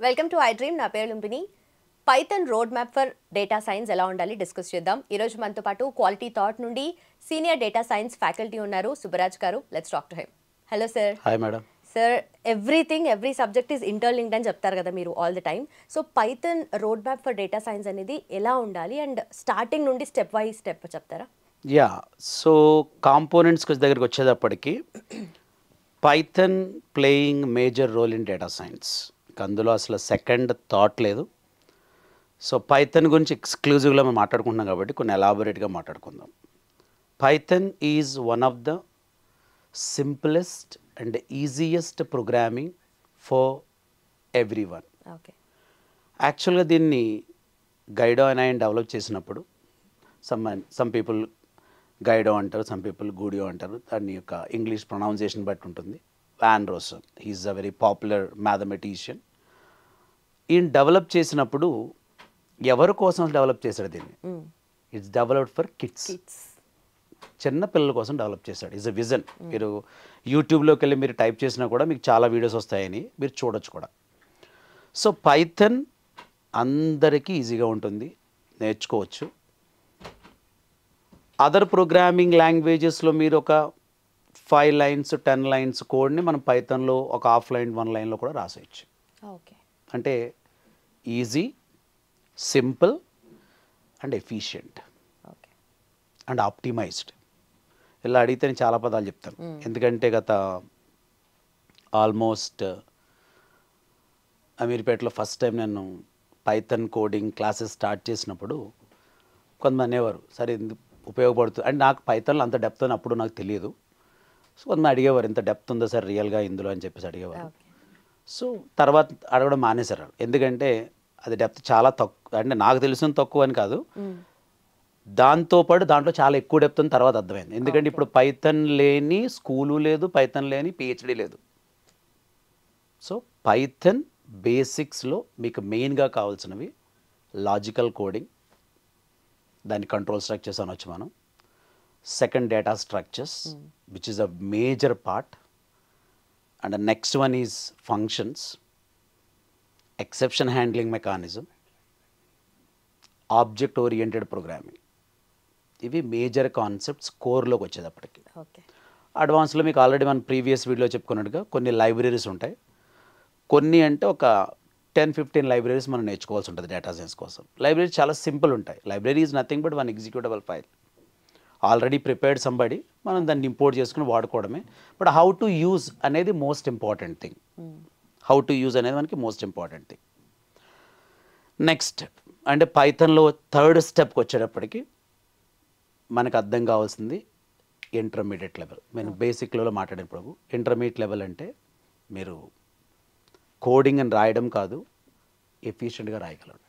Welcome to I dream. నా పేరు Lumbini. Python road map for data science ఎలా ఉండాలి డిస్కస్ చేద్దాం. ఈరోజు మనతో పాటు క్వాలిటీ థాట్ నుండి సీనియర్ డేటా సైన్స్ ఫ్యాకల్టీ ఉన్నారు సుబ్బరాజ్ గారు. Let's talk to him. Hello sir. Hi madam. Sir, every subject is interlinked అని చెప్తారు కదా మీరు all the time. So Python road map for data science అనేది ఎలా ఉండాలి అండ్ స్టార్టింగ్ నుండి స్టెప్ బై స్టెప్ చెప్తారా? యా, సో కాంపోనెంట్స్ దగ్గరికి వచ్చేటప్పటికి Python playing major role in data science. అందులో అసలు సెకండ్ థాట్ లేదు. సో పైథాన్ గురించి ఎక్స్క్లూజివ్గా మేము మాట్లాడుకుంటున్నాం కాబట్టి కొన్ని ఎలాబొరేట్గా మాట్లాడుకుందాం. Python is one of the simplest and easiest programming for every one. Okay. యాక్చువల్గా దీన్ని గైడో అని ఆయన డెవలప్ చేసినప్పుడు సమ్ పీపుల్ గైడో అంటారు, సమ్ పీపుల్ గూడియో అంటారు. దాని యొక్క ఇంగ్లీష్ ప్రొనౌన్సియేషన్ బట్టి ఉంటుంది. Van Rossum, he is a very popular mathematician. ఈయన డెవలప్ చేసినప్పుడు ఎవరి కోసం డెవలప్ చేశాడు దీన్ని? ఇట్స్ డెవలప్డ్ ఫర్ కిడ్స్, చిన్న పిల్లల కోసం డెవలప్ చేశాడు. It's a vision. మీరు యూట్యూబ్లోకి వెళ్ళి మీరు టైప్ చేసినా కూడా మీకు చాలా వీడియోస్ వస్తాయని మీరు చూడొచ్చు కూడా. సో పైథాన్ అందరికీ ఈజీగా ఉంటుంది, నేర్చుకోవచ్చు. అదర్ ప్రోగ్రామింగ్ లాంగ్వేజెస్లో మీరు ఒక 5 lines 10 lines కోడ్ని మనం పైథాన్లో ఒక హాఫ్ లైన్ 1 lineలో కూడా రాసేయచ్చు. ఓకే. అంటే easy, simple and efficient and optimised. ఇలా అడిగితే నేను చాలా పదాలు చెప్తాను. ఎందుకంటే గత ఆల్మోస్ట్ అమీర్పేటలో ఫస్ట్ టైం నేను పైథాన్ కోడింగ్ క్లాసెస్ స్టార్ట్ చేసినప్పుడు కొంతమంది అనేవారు, సరే ఉపయోగపడుతుంది అంటే నాకు పైథాన్లో అంత డెప్త్ అని అప్పుడు నాకు తెలియదు. సో కొంతమంది అడిగేవారు, ఇంత డెప్త్ ఉందా సార్ రియల్గా ఇందులో అని చెప్పేసి అడిగేవారు. సో తర్వాత అడగడం మానేశారు. ఎందుకంటే అది డెప్త్ చాలా తక్కువ, అంటే నాకు తెలిసిన తక్కువ అని కాదు, దాంతోపాటు దాంట్లో చాలా ఎక్కువ డెప్త్ అని తర్వాత అర్థమైంది. ఎందుకంటే ఇప్పుడు పైథాన్ లేని స్కూలు లేదు, పైథాన్ లేని పిహెచ్డి లేదు. సో పైథాన్ బేసిక్స్లో మీకు మెయిన్గా కావాల్సినవి లాజికల్ కోడింగ్, దాని కంట్రోల్ స్ట్రక్చర్స్ అనొచ్చు మనం. Second data structures which is a major part. And next one is functions, exception handling mechanism, object oriented programming. ఇవి మేజర్ కాన్సెప్ట్స్ కోర్లోకి వచ్చేటప్పటికి. అడ్వాన్స్లో మీకు ఆల్రెడీ మనం ప్రీవియస్ వీడియోలో చెప్పుకున్నట్టుగా కొన్ని లైబ్రరీస్ ఉంటాయి. కొన్ని అంటే ఒక 10-15 లైబ్రరీస్ మనం నేర్చుకోవాల్సి ఉంటుంది డేటా సైన్స్ కోసం. లైబ్రరీస్ చాలా సింపుల్ ఉంటాయి. Library is nothing but one executable file already prepared somebody, మనం దాన్ని ఇంపోర్ట్ చేసుకుని వాడుకోవడమే. బట్ హౌ టు యూజ్ అనేది most important thing. How to use అనేది మనకి మోస్ట్ ఇంపార్టెంట్ థింగ్. నెక్స్ట్ అంటే పైథాన్లో థర్డ్ స్టెప్కి వచ్చేటప్పటికి మనకు అర్థం కావాల్సింది ఇంటర్మీడియట్ లెవెల్. నేను బేసిక్ లెవెల్లో మాట్లాడినప్పుడు ఇంటర్మీడియట్ లెవెల్ అంటే మీరు కోడింగ్ అని రాయడం కాదు, ఎఫిషియెంట్గా రాయగలరు.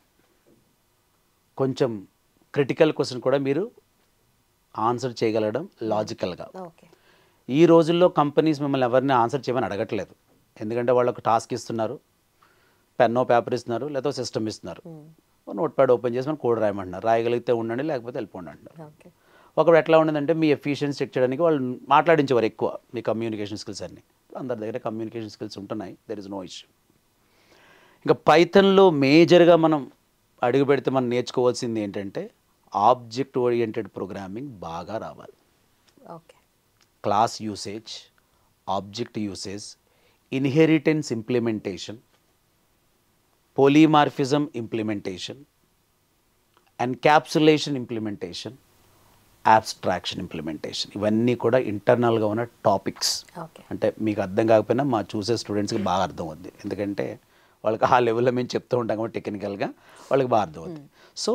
కొంచెం క్రిటికల్ క్వశ్చన్ కూడా మీరు ఆన్సర్ చేయగలడం లాజికల్గా. ఈ రోజుల్లో కంపెనీస్ మిమ్మల్ని ఎవరిని ఆన్సర్ చేయమని అడగట్లేదు. ఎందుకంటే వాళ్ళకు టాస్క్ ఇస్తున్నారు, పెన్నో పేపర్ ఇస్తున్నారు, లేదా సిస్టమ్ ఇస్తున్నారు, నోట్ ప్యాడ్ ఓపెన్ చేసి మనం కోడ్ రాయమంటున్నారు. రాయగలిగితే ఉండండి, లేకపోతే వెళ్ళిపోండి అంటున్నారు. ఒకటి ఎట్లా ఉండదంటే మీ ఎఫిషియన్సీ చెక్ చేయడానికి వాళ్ళు మాట్లాడించేవారు ఎక్కువ, మీ కమ్యూనికేషన్ స్కిల్స్ అన్నీ. అందరి దగ్గర కమ్యూనికేషన్ స్కిల్స్ ఉంటున్నాయి, దెర్ ఇస్ నో ఇష్యూ. ఇంకా పైథాన్లో మేజర్గా మనం అడుగు పెడితే మనం నేర్చుకోవాల్సింది ఏంటంటే ఆబ్జెక్ట్ ఓరియంటెడ్ ప్రోగ్రామింగ్ బాగా రావాలి. Class usage, object usage, inheritance implementation, polymorphism implementation, encapsulation implementation, abstraction implementation. ఇవన్నీ కూడా ఇంటర్నల్గా ఉన్న టాపిక్స్. అంటే మీకు అర్థం కాకపోయినా మా చూసే స్టూడెంట్స్కి బాగా అర్థం అవుద్ది. ఎందుకంటే వాళ్ళకి ఆ లెవెల్లో మేము చెప్తూ ఉంటాం కాబట్టి టెక్నికల్గా వాళ్ళకి బాగా అర్థం అవుతుంది. So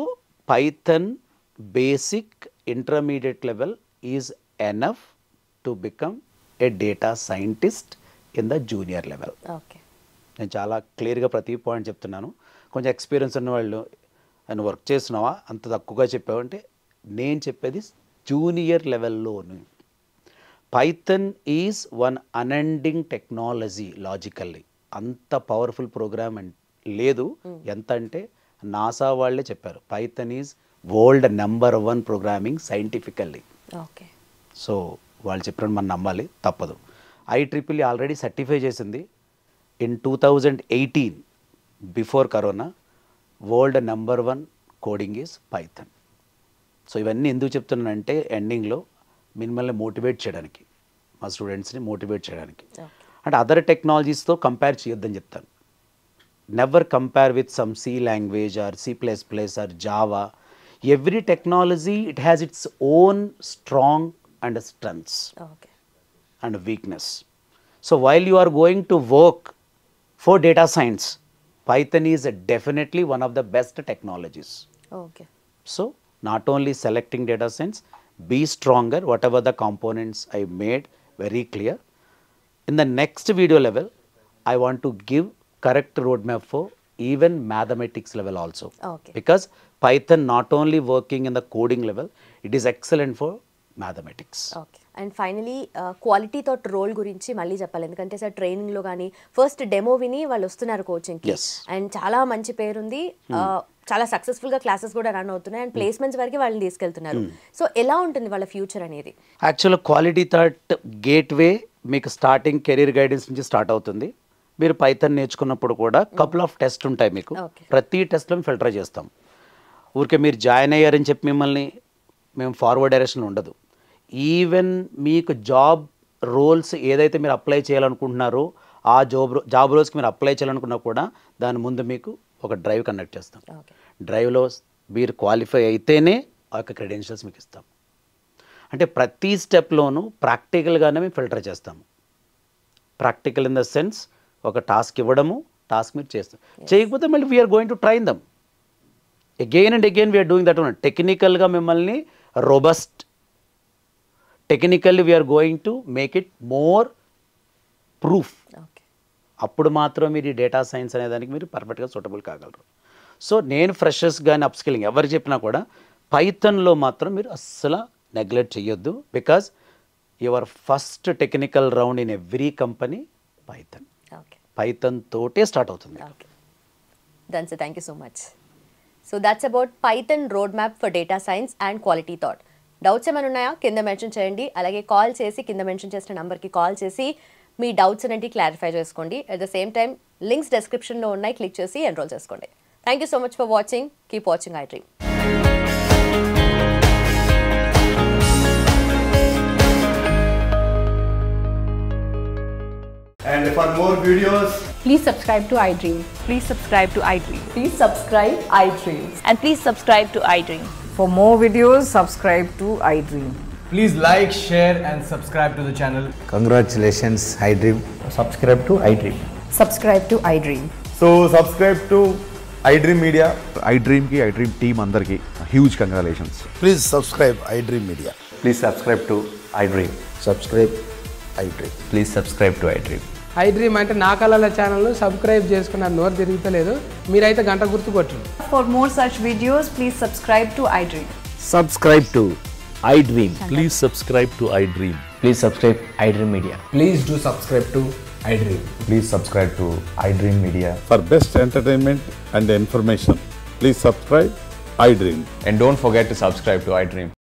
Python basic intermediate level is enough to become a data scientist in the junior level. నేను చాలా క్లియర్గా ప్రతి పాయింట్ చెప్తున్నాను. కొంచెం ఎక్స్పీరియన్స్ ఉన్న వాళ్ళు నేను వర్క్ చేస్తున్నావా అంత తక్కువగా చెప్పావంటే, నేను చెప్పేది జూనియర్ లెవెల్లోను. Python is one unending technology logically. అంత పవర్ఫుల్ ప్రోగ్రామ్ లేదు. ఎంత అంటే నాసా వాళ్ళే చెప్పారు, Python is world number 1 programming scientifically. So వాళ్ళు చెప్పినట్టు మనం నమ్మాలి, తప్పదు. IEEE ఆల్రెడీ సర్టిఫై చేసింది. In 2018 before corona world number 1 coding is Python. So ఇవన్నీ ఎందుకు చెప్తున్నానంటే ఎండింగ్లో మిమ్మల్ని మోటివేట్ చేయడానికి, మా స్టూడెంట్స్ని మోటివేట్ చేయడానికి. అంటే అదర్ టెక్నాలజీస్తో కంపేర్ చేయొద్దని చెప్తాను. Never compare with some C language or C++ or Java. Every technology it has its own strong and strengths and weakness. So while you are going to work for data science, Python is definitely one of the best technologies. Okay. So not only selecting data science, be stronger, whatever the components I made very clear. In the next video level, I want to give correct roadmap for even mathematics level also. Okay. Because Python not only working in the coding level, it is excellent for mathematics. Okay. And finally quality thought role గురించి మళ్ళీ చెప్పాలి, ఎందుకంటే sir ట్రైనింగ్లో కానీ first demo విని వాళ్ళు వస్తున్నారు కోచింగ్కి, అండ్ చాలా మంచి పేరుంది, చాలా సక్సెస్ఫుల్గా క్లాసెస్ కూడా రన్ అవుతున్నాయి, అండ్ ప్లేస్మెంట్స్ వరకు వాళ్ళని తీసుకెళ్తున్నారు. సో ఎలా ఉంటుంది వాళ్ళ ఫ్యూచర్ అనేది? యాక్చువల్గా క్వాలిటీ థాట్ గేట్వే మీకు స్టార్టింగ్ కెరీర్ గైడెన్స్ నుంచి స్టార్ట్ అవుతుంది. మీరు పైథాన్ నేర్చుకున్నప్పుడు కూడా కపుల్ ఆఫ్ టెస్ట్ ఉంటాయి మీకు. ప్రతి టెస్ట్లో ఫిల్టర్ చేస్తాం. ఊరికే మీరు జాయిన్ అయ్యారని చెప్పి మిమ్మల్ని మేము ఫార్వర్డ్ డైరెక్షన్ ఉండదు. ఈవెన్ మీకు జాబ్ రోల్స్ ఏదైతే మీరు అప్లై చేయాలనుకుంటున్నారో ఆ జాబ్ రోల్స్కి మీరు అప్లై చేయాలనుకున్నా కూడా దాని ముందు మీకు ఒక డ్రైవ్ కండక్ట్ చేస్తాం. డ్రైవ్లో మీరు క్వాలిఫై అయితేనే ఆ యొక్క క్రెడెన్షియల్స్ మీకు ఇస్తాం. అంటే ప్రతి స్టెప్లోనూ ప్రాక్టికల్గానే మేము ఫిల్టర్ చేస్తాము. ప్రాక్టికల్ ఇన్ ద సెన్స్ ఒక టాస్క్ ఇవ్వడము, టాస్క్ మీరు చేస్తాం. చేయకపోతే మళ్ళీ we're going to train them again and again. We're doing that. టెక్నికల్గా మిమ్మల్ని robust, technically we are going to make it more proof. అప్పుడు మాత్రం మీరు డేటా సైన్స్ అనే దానికి మీరు పర్ఫెక్ట్గా సూటబుల్ కాగలరు. సో నేను ఫ్రెషర్స్ కానీ అప్స్కిల్లింగ్ ఎవరు చెప్పినా కూడా పైథాన్లో మాత్రం మీరు అస్సలు నెగ్లెక్ట్ చేయొద్దు. Because your first technical round in every company Python. Python తోటే స్టార్ట్ అవుతుంది. Done, sir. Thank you so much. So that's about Python roadmap for data science and quality thought. Doubts ఏమైనా ఉన్నాయా కింద మెన్షన్ చేయండి. అలాగే call చేసి కింద mention చేసిన నెంబర్కి కాల్ చేసి మీ డౌట్స్ అనేవి క్లారిఫై చేసుకోండి. At the same time links డిస్క్రిప్షన్లో ఉన్నాయి, క్లిక్ చేసి ఎన్రోల్ చేసుకోండి. Thank you so much for watching. Keep watching iDream. And for more videos, please subscribe to iDream. Please subscribe to iDream. Please subscribe iDream. And please subscribe to iDream. For more videos, subscribe to iDream. please like, share and subscribe to the channel. Congratulations, iDream. Subscribe to iDream. Subscribe to iDream. So subscribe to iDream Media. iDream ki iDream team andarki huge congratulations. Please subscribe iDream Media. Please subscribe to iDream. Subscribe iDream. Please subscribe to iDream. iDream అంటే నా కళల channel subscribe చేసుకున్న నోరు తిరుగుతలేదు, మీరైతే గంట గుర్తు కొట్టండి. For more such videos, please subscribe to iDream. Subscribe to iDream. Please subscribe to iDream. Please subscribe iDream Media. Please do subscribe to iDream. Please subscribe to iDream Media. For best entertainment and information, please subscribe iDream. And don't forget to subscribe to iDream.